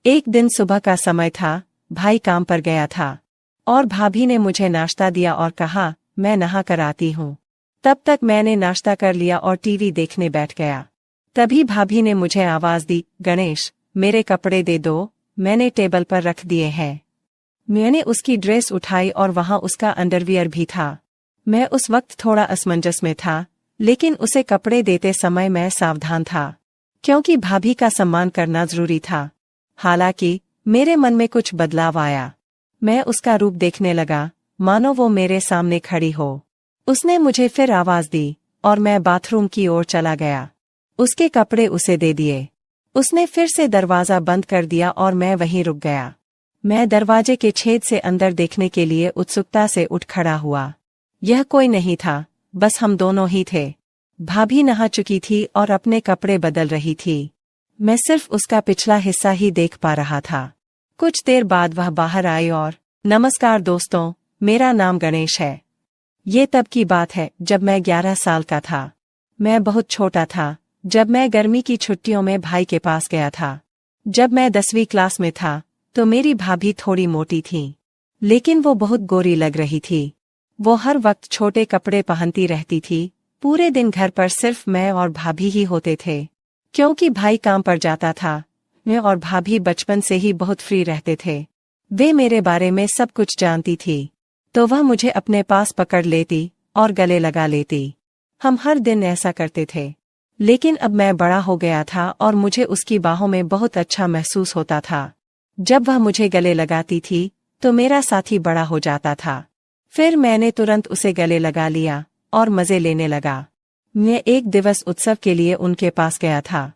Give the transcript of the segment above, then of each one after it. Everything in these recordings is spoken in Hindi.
एक दिन सुबह का समय था, भाई काम पर गया था और भाभी ने मुझे नाश्ता दिया और कहा, मैं नहा कर आती हूँ। तब तक मैंने नाश्ता कर लिया और टीवी देखने बैठ गया। तभी भाभी ने मुझे आवाज दी, गणेश, मेरे कपड़े दे दो, मैंने टेबल पर रख दिए हैं। मैंने उसकी ड्रेस उठाई और वहां उसका अंडरवियर भी था। मैं उस वक्त थोड़ा असमंजस में था, लेकिन उसे कपड़े देते समय मैं सावधान था, क्योंकि भाभी का सम्मान करना जरूरी था। हालांकि मेरे मन में कुछ बदलाव आया। मैं उसका रूप देखने लगा, मानो वो मेरे सामने खड़ी हो। उसने मुझे फिर आवाज दी और मैं बाथरूम की ओर चला गया। उसके कपड़े उसे दे दिए। उसने फिर से दरवाजा बंद कर दिया और मैं वहीं रुक गया। मैं दरवाजे के छेद से अंदर देखने के लिए उत्सुकता से उठ खड़ा हुआ। यह कोई नहीं था, बस हम दोनों ही थे। भाभी नहा चुकी थी और अपने कपड़े बदल रही थी। मैं सिर्फ उसका पिछला हिस्सा ही देख पा रहा था। कुछ देर बाद वह बाहर आई और, नमस्कार दोस्तों, मेरा नाम गणेश है। ये तब की बात है जब मैं 11 साल का था। मैं बहुत छोटा था जब मैं गर्मी की छुट्टियों में भाई के पास गया था। जब मैं 10वीं क्लास में था तो मेरी भाभी थोड़ी मोटी थी, लेकिन वो बहुत गोरी लग रही थी। वो हर वक्त छोटे कपड़े पहनती रहती थी। पूरे दिन घर पर सिर्फ मैं और भाभी ही होते थे, क्योंकि भाई काम पर जाता था। मैं और भाभी बचपन से ही बहुत फ्री रहते थे। वे मेरे बारे में सब कुछ जानती थी, तो वह मुझे अपने पास पकड़ लेती और गले लगा लेती। हम हर दिन ऐसा करते थे। लेकिन अब मैं बड़ा हो गया था और मुझे उसकी बाहों में बहुत अच्छा महसूस होता था। जब वह मुझे गले लगाती थी तो मेरा साथी बड़ा हो जाता था। फिर मैंने तुरंत उसे गले लगा लिया और मजे लेने लगा। मैं एक दिवस उत्सव के लिए उनके पास गया था।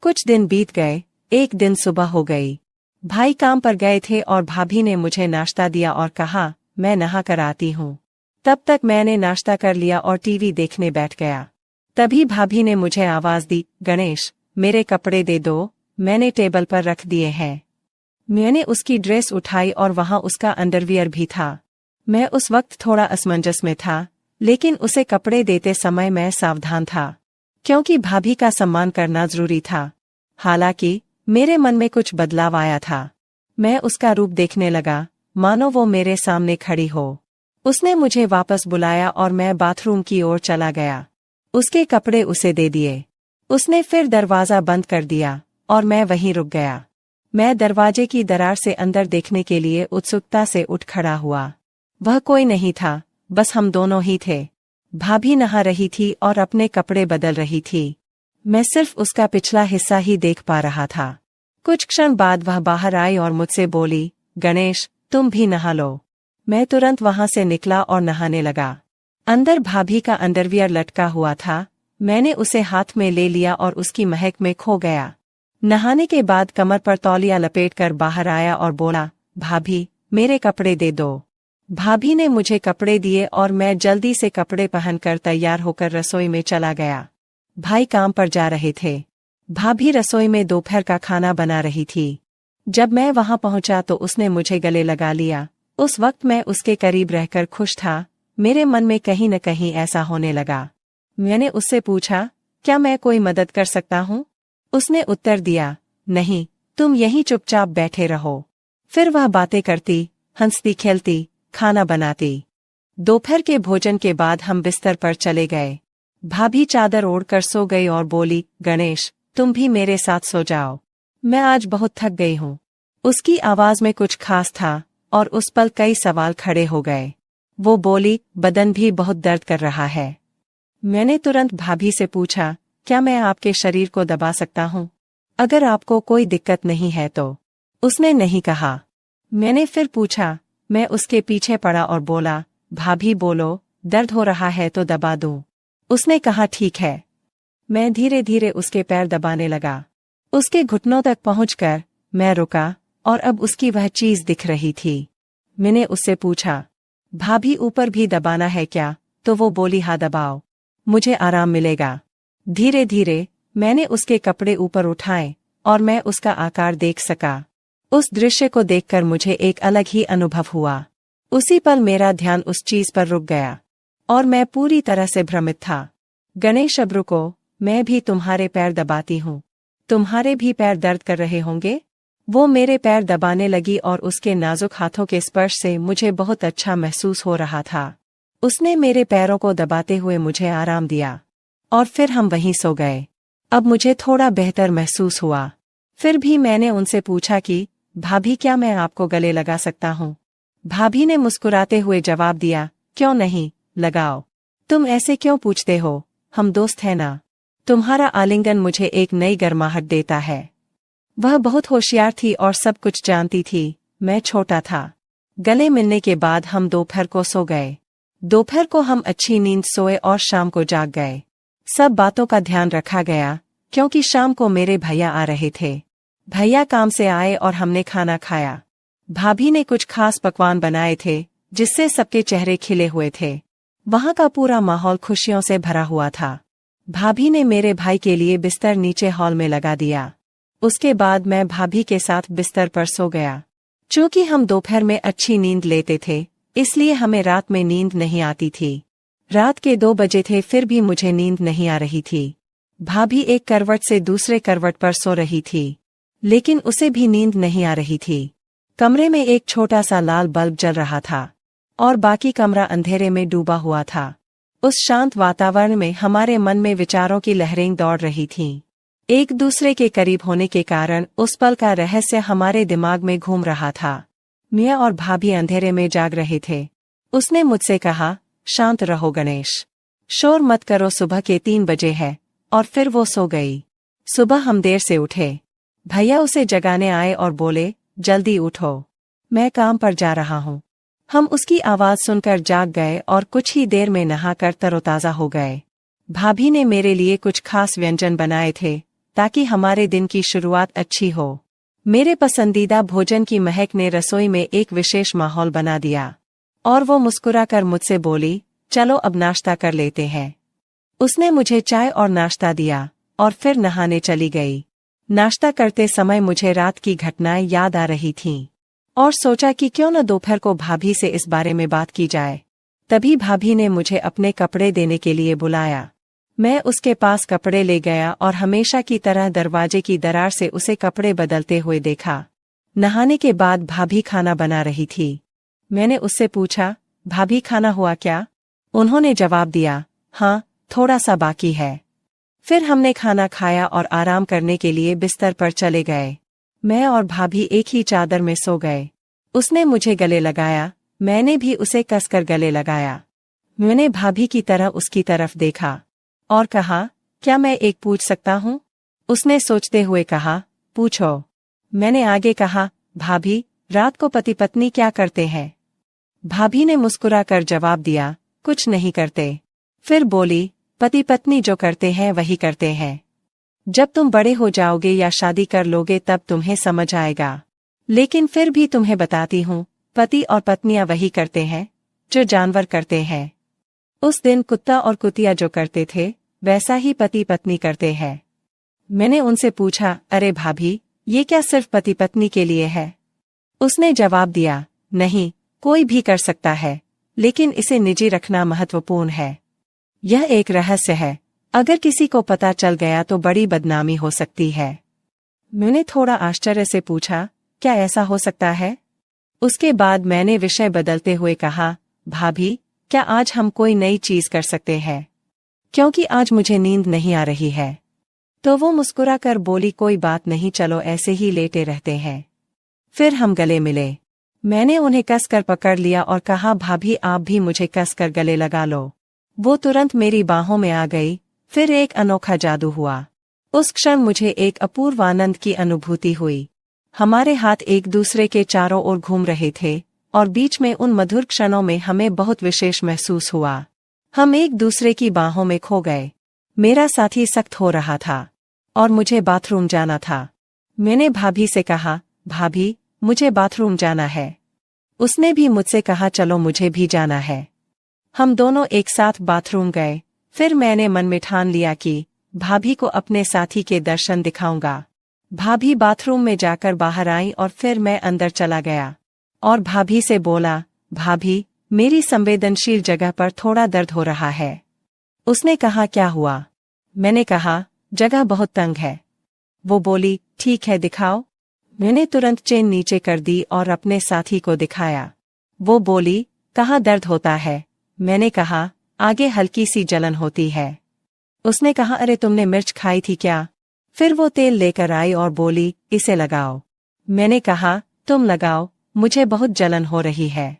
कुछ दिन बीत गए। एक दिन सुबह हो गई। भाई काम पर गए थे और भाभी ने मुझे नाश्ता दिया और कहा, मैं नहा कर आती हूँ। तब तक मैंने नाश्ता कर लिया और टीवी देखने बैठ गया। तभी भाभी ने मुझे आवाज दी, गणेश, मेरे कपड़े दे दो, मैंने टेबल पर रख दिए हैं। मैंने उसकी ड्रेस उठाई और वहां उसका अंडरवियर भी था। मैं उस वक्त थोड़ा असमंजस में था, लेकिन उसे कपड़े देते समय मैं सावधान था, क्योंकि भाभी का सम्मान करना जरूरी था। हालांकि मेरे मन में कुछ बदलाव आया था। मैं उसका रूप देखने लगा, मानो वो मेरे सामने खड़ी हो। उसने मुझे वापस बुलाया और मैं बाथरूम की ओर चला गया। उसके कपड़े उसे दे दिए। उसने फिर दरवाजा बंद कर दिया और मैं वहीं रुक गया। मैं दरवाजे की दरार से अंदर देखने के लिए उत्सुकता से उठ खड़ा हुआ। वह कोई नहीं था, बस हम दोनों ही थे। भाभी नहा रही थी और अपने कपड़े बदल रही थी। मैं सिर्फ उसका पिछला हिस्सा ही देख पा रहा था। कुछ क्षण बाद वह बाहर आई और मुझसे बोली, गणेश, तुम भी नहा लो। मैं तुरंत वहां से निकला और नहाने लगा। अंदर भाभी का अंडरवियर लटका हुआ था। मैंने उसे हाथ में ले लिया और उसकी महक में खो गया। नहाने के बाद कमर पर तौलिया लपेटकर बाहर आया और बोला, भाभी, मेरे कपड़े दे दो। भाभी ने मुझे कपड़े दिए और मैं जल्दी से कपड़े पहनकर तैयार होकर रसोई में चला गया। भाई काम पर जा रहे थे। भाभी रसोई में दोपहर का खाना बना रही थी। जब मैं वहां पहुंचा तो उसने मुझे गले लगा लिया। उस वक्त मैं उसके करीब रहकर खुश था। मेरे मन में कहीं न कहीं ऐसा होने लगा। मैंने उससे पूछा, क्या मैं कोई मदद कर सकता हूँ? उसने उत्तर दिया, नहीं, तुम यहीं चुपचाप बैठे रहो। फिर वह बातें करती, हंसती खेलती, खाना बनाती। दोपहर के भोजन के बाद हम बिस्तर पर चले गए। भाभी चादर ओढ़कर सो गई और बोली, गणेश, तुम भी मेरे साथ सो जाओ, मैं आज बहुत थक गई हूँ। उसकी आवाज में कुछ खास था और उस पल कई सवाल खड़े हो गए। वो बोली, बदन भी बहुत दर्द कर रहा है। मैंने तुरंत भाभी से पूछा, क्या मैं आपके शरीर को दबा सकता हूँ, अगर आपको कोई दिक्कत नहीं है तो? उसने नहीं कहा। मैंने फिर पूछा। मैं उसके पीछे पड़ा और बोला, भाभी बोलो, दर्द हो रहा है तो दबा दूं। उसने कहा, ठीक है। मैं धीरे धीरे उसके पैर दबाने लगा। उसके घुटनों तक पहुंचकर मैं रुका और अब उसकी वह चीज दिख रही थी। मैंने उससे पूछा, भाभी ऊपर भी दबाना है क्या? तो वो बोली, हाँ दबाओ, मुझे आराम मिलेगा। धीरे धीरे मैंने उसके कपड़े ऊपर उठाए और मैं उसका आकार देख सका। उस दृश्य को देखकर मुझे एक अलग ही अनुभव हुआ। उसी पल मेरा ध्यान उस चीज पर रुक गया और मैं पूरी तरह से भ्रमित था। गणेश, अब रुको, मैं भी तुम्हारे पैर दबाती हूँ। तुम्हारे भी पैर दर्द कर रहे होंगे? वो मेरे पैर दबाने लगी और उसके नाजुक हाथों के स्पर्श से मुझे बहुत अच्छा महसूस हो रहा था। उसने मेरे पैरों को दबाते हुए मुझे आराम दिया और फिर हम वहीं सो गए। अब मुझे थोड़ा बेहतर महसूस हुआ। फिर भी मैंने उनसे पूछा कि भाभी, क्या मैं आपको गले लगा सकता हूँ? भाभी ने मुस्कुराते हुए जवाब दिया, क्यों नहीं, लगाओ। तुम ऐसे क्यों पूछते हो, हम दोस्त हैं ना। तुम्हारा आलिंगन मुझे एक नई गर्माहट देता है। वह बहुत होशियार थी और सब कुछ जानती थी। मैं छोटा था। गले मिलने के बाद हम दोपहर को सो गए। दोपहर को हम अच्छी नींद सोए और शाम को जाग गए। सब बातों का ध्यान रखा गया क्योंकि शाम को मेरे भैया आ रहे थे। भैया काम से आए और हमने खाना खाया। भाभी ने कुछ खास पकवान बनाए थे जिससे सबके चेहरे खिले हुए थे। वहां का पूरा माहौल खुशियों से भरा हुआ था। भाभी ने मेरे भाई के लिए बिस्तर नीचे हॉल में लगा दिया। उसके बाद मैं भाभी के साथ बिस्तर पर सो गया। चूंकि हम दोपहर में अच्छी नींद लेते थे, इसलिए हमें रात में नींद नहीं आती थी। रात के 2 बजे थे, फिर भी मुझे नींद नहीं आ रही थी। भाभी एक करवट से दूसरे करवट पर सो रही थी, लेकिन उसे भी नींद नहीं आ रही थी। कमरे में एक छोटा सा लाल बल्ब जल रहा था और बाकी कमरा अंधेरे में डूबा हुआ था। उस शांत वातावरण में हमारे मन में विचारों की लहरें दौड़ रही थीं। एक दूसरे के करीब होने के कारण उस पल का रहस्य हमारे दिमाग में घूम रहा था। मियाँ और भाभी अंधेरे में जाग रहे थे। उसने मुझसे कहा, शांत रहो गणेश, शोर मत करो, सुबह के 3 बजे है। और फिर वो सो गई। सुबह हम देर से उठे। भैया उसे जगाने आए और बोले, जल्दी उठो, मैं काम पर जा रहा हूँ। हम उसकी आवाज सुनकर जाग गए और कुछ ही देर में नहाकर तरोताजा हो गए। भाभी ने मेरे लिए कुछ खास व्यंजन बनाए थे ताकि हमारे दिन की शुरुआत अच्छी हो। मेरे पसंदीदा भोजन की महक ने रसोई में एक विशेष माहौल बना दिया और वो मुस्कुराकर मुझसे बोली, चलो अब नाश्ता कर लेते हैं। उसने मुझे चाय और नाश्ता दिया और फिर नहाने चली गई। नाश्ता करते समय मुझे रात की घटनाएं याद आ रही थीं और सोचा कि क्यों न दोपहर को भाभी से इस बारे में बात की जाए। तभी भाभी ने मुझे अपने कपड़े देने के लिए बुलाया। मैं उसके पास कपड़े ले गया और हमेशा की तरह दरवाजे की दरार से उसे कपड़े बदलते हुए देखा। नहाने के बाद भाभी खाना बना रही थी। मैंने उससे पूछा, भाभी खाना हुआ क्या? उन्होंने जवाब दिया, हाँ, थोड़ा सा बाकी है। फिर हमने खाना खाया और आराम करने के लिए बिस्तर पर चले गए। मैं और भाभी एक ही चादर में सो गए। उसने मुझे गले लगाया, मैंने भी उसे कसकर गले लगाया। मैंने भाभी की तरह उसकी तरफ देखा और कहा, क्या मैं एक पूछ सकता हूँ? उसने सोचते हुए कहा, पूछो। मैंने आगे कहा, भाभी, रात को पति पत्नी क्या करते हैं? भाभी ने मुस्कुराकर जवाब दिया, कुछ नहीं करते। फिर बोली, पति पत्नी जो करते हैं वही करते हैं। जब तुम बड़े हो जाओगे या शादी कर लोगे तब तुम्हें समझ आएगा। लेकिन फिर भी तुम्हें बताती हूँ, पति और पत्नियां वही करते हैं जो जानवर करते हैं। उस दिन कुत्ता और कुतिया जो करते थे वैसा ही पति पत्नी करते हैं। मैंने उनसे पूछा, अरे भाभी, ये क्या सिर्फ पति पत्नी के लिए है? उसने जवाब दिया, नहीं, कोई भी कर सकता है, लेकिन इसे निजी रखना महत्वपूर्ण है। यह एक रहस्य है, अगर किसी को पता चल गया तो बड़ी बदनामी हो सकती है। मैंने थोड़ा आश्चर्य से पूछा, क्या ऐसा हो सकता है? उसके बाद मैंने विषय बदलते हुए कहा, भाभी, क्या आज हम कोई नई चीज कर सकते हैं? क्योंकि आज मुझे नींद नहीं आ रही है। तो वो मुस्कुराकर बोली, कोई बात नहीं, चलो ऐसे ही लेटे रहते हैं। फिर हम गले मिले। मैंने उन्हें कसकर पकड़ लिया और कहा, भाभी, आप भी मुझे कसकर गले लगा लो। वो तुरंत मेरी बाहों में आ गई। फिर एक अनोखा जादू हुआ। उस क्षण मुझे एक अपूर्व आनंद की अनुभूति हुई। हमारे हाथ एक दूसरे के चारों ओर घूम रहे थे और बीच में उन मधुर क्षणों में हमें बहुत विशेष महसूस हुआ। हम एक दूसरे की बाहों में खो गए। मेरा साथी सख्त हो रहा था और मुझे बाथरूम जाना था। मैंने भाभी से कहा, भाभी, मुझे बाथरूम जाना है। उसने भी मुझसे कहा, चलो मुझे भी जाना है। हम दोनों एक साथ बाथरूम गए। फिर मैंने मन में ठान लिया कि भाभी को अपने साथी के दर्शन दिखाऊंगा। भाभी बाथरूम में जाकर बाहर आई और फिर मैं अंदर चला गया और भाभी से बोला, भाभी, मेरी संवेदनशील जगह पर थोड़ा दर्द हो रहा है। उसने कहा, क्या हुआ? मैंने कहा, जगह बहुत तंग है। वो बोली, ठीक है, दिखाओ। मैंने तुरंत चेन नीचे कर दी और अपने साथी को दिखाया। वो बोली, कहाँ दर्द होता है? मैंने कहा, आगे हल्की सी जलन होती है। उसने कहा, अरे तुमने मिर्च खाई थी क्या? फिर वो तेल लेकर आई और बोली, इसे लगाओ। मैंने कहा, तुम लगाओ, मुझे बहुत जलन हो रही है।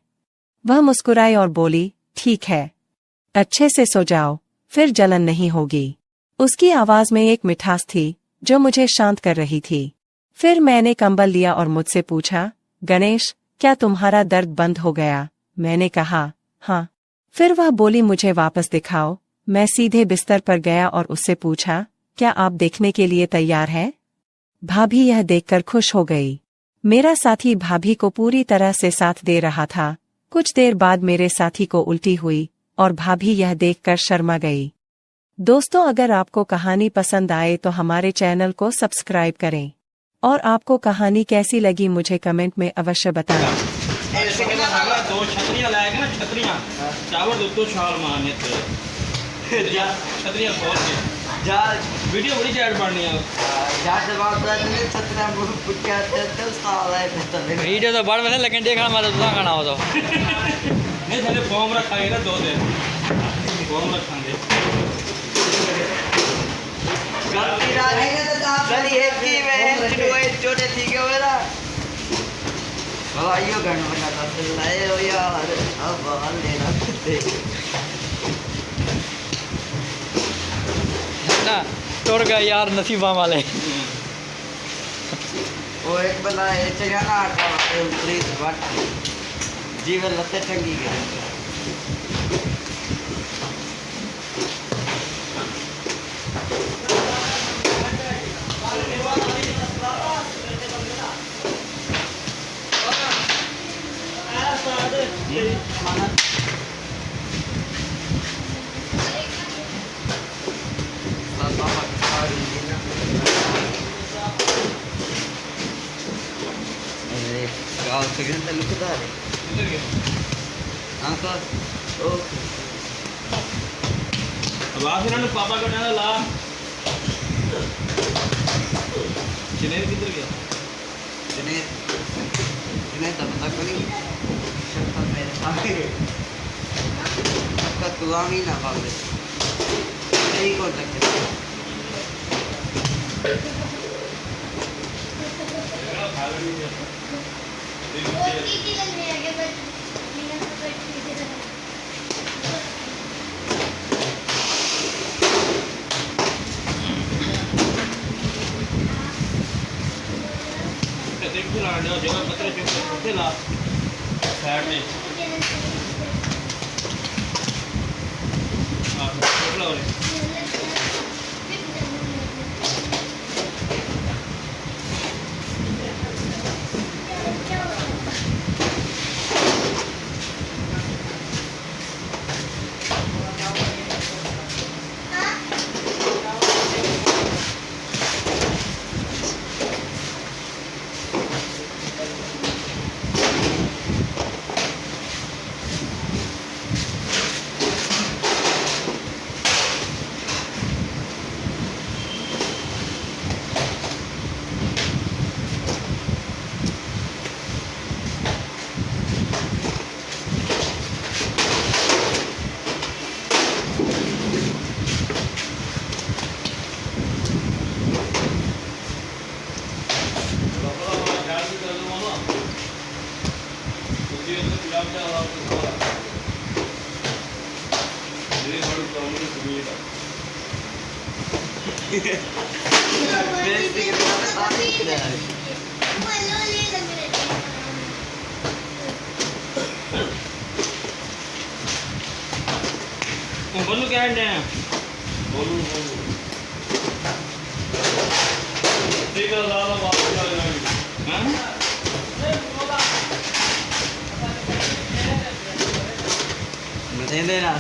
वह मुस्कुराई और बोली, ठीक है, अच्छे से सो जाओ, फिर जलन नहीं होगी। उसकी आवाज में एक मिठास थी जो मुझे शांत कर रही थी। फिर मैंने कंबल लिया और मुझसे पूछा, गणेश, क्या तुम्हारा दर्द बंद हो गया? मैंने कहा, हाँ। फिर वह बोली, मुझे वापस दिखाओ। मैं सीधे बिस्तर पर गया और उससे पूछा, क्या आप देखने के लिए तैयार हैं? भाभी यह देखकर खुश हो गई। मेरा साथी भाभी को पूरी तरह से साथ दे रहा था। कुछ देर बाद मेरे साथी को उल्टी हुई और भाभी यह देखकर शर्मा गई। दोस्तों, अगर आपको कहानी पसंद आए तो हमारे चैनल को सब्सक्राइब करें और आपको कहानी कैसी लगी मुझे कमेंट में अवश्य बताएं। दो छतरियां लाएगा ना, छतरियां चावल दो छाल मारने छतरियां खोल के जा वीडियो बड़ी चैट बननी है यार। जब आप छतरियां पुट्टिया तो साला है वीडियो तो बड़ वैसे लेकिन देखना मत दूसरा खाना हो तो नहीं थले फॉर्म रखाएंगे ना 2 दिन फॉर्म रखेंगे गलती रहेगा तो आप गली है कि मैं चिड़वे छोटे ठीक है मेरा भलाइयो गण बनाता से लाए हो यार। अब हाल लेना दे ना टुर गए यार नसीबा वाले। वो एक बंदा चढ़ा ना आटा पुलिस बट जीवन लते टंगी गए। गाँव से घंटा लुकता है हाँ सर ओके। अब आप इन्होंने पापा को डाला ला जिनेर किधर गया? जिनेर तो पता को नहीं शक्ल मेरे सामने आपका दुआ भी ना पावे यही कौन सकते जगह पत्रे चुके ला साइड में बोलू क्या है बोलू ठीक है ज़्यादा बात कर लेंगे हैं मुझे देना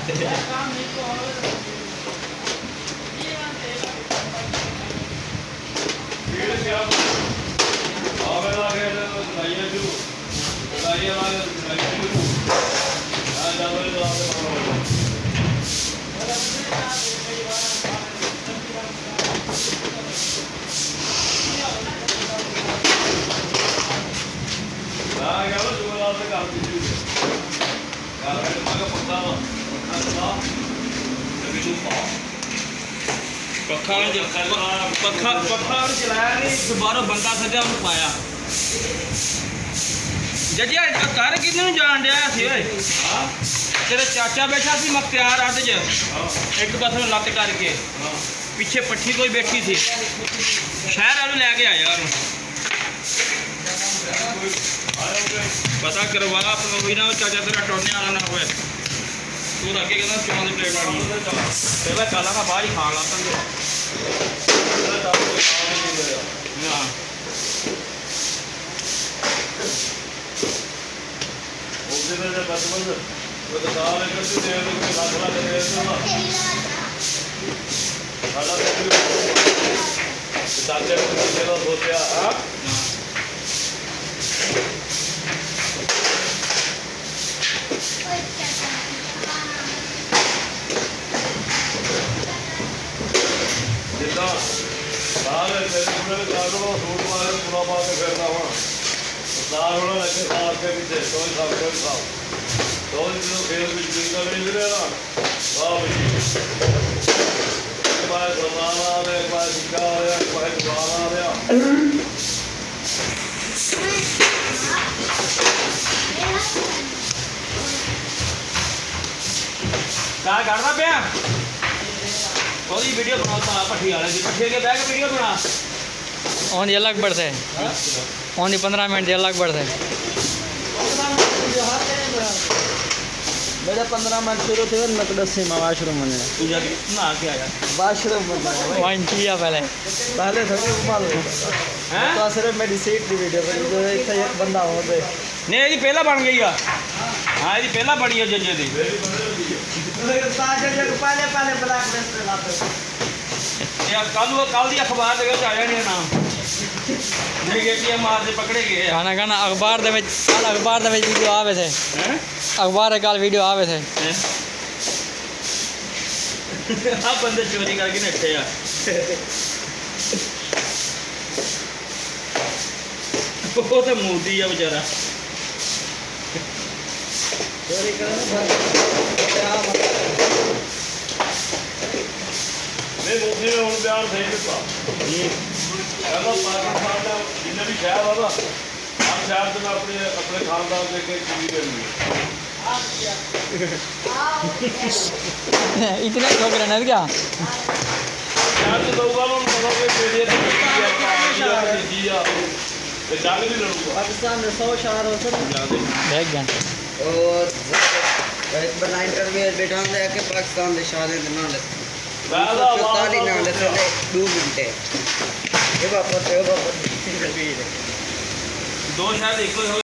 पखा चलाया नहीं, बाहरों बंदा सजा पाया जजिया घर कि जान दिया तेरे चाचा बैठा सी मख्तियार अड च एक पास लत्त करके पिछे पट्ठी कोई बैठी थी शहर वालों लैके आया पता करवा ना चाचा तेरा टोने वाला ना हो तू अगे कहना चौं की प्लेट आनी पहला काला का बाहर ही खा ला क्या करना पे वीडियो बना भट्ठी वाले की भट्ठी के बह के वीडियो बना ओन अलग बढ़ते ओन 15 मिनट अलग बढ़ते मेरा 15 मिनट शुरू थे नकद से वाशरूम में पूजा नहा के आया वाशरूम में वन किया पहले थोड़ी उबाल हैं तो सिर्फ मेरी सीट की वीडियो बनी जो इतना एक बंदा हो गए नहीं ये पहला बन गई है हां ये पहला बनी है जजे दी पहले ब्लैक लिस्ट पे लाते यार कल दी अखबार दे विच आ जाने नाम नेगेटिव मार दे पकड़े गए खाना खाना अखबार दे विच कल अखबार दे विच वीडियो आवे थे हैं अखबार कल वीडियो आवे थे हां बंदे चोरी करके नट्ठे आ वो तो मोदी है बेचारा चोरी करना नहीं मोदी ने हम बयान सही दिता पाकिस्तान का जिन्हें भी शहर है ना हर शहर से मैं अपने खानदान देके चीज़ देंगी इतने ठोक रहे हैं क्या शहर से लोग वालों को पता कि मेरी जी आ जंग भी लड़ूंगा पाकिस्तान में 100 शहर हो सकते देख गए और एक बना इंटरव्यू बैठा है कि पाकिस्तान के शहर के नाम ले ताली नाम ले 2 घंटे ये बात दो शहर एक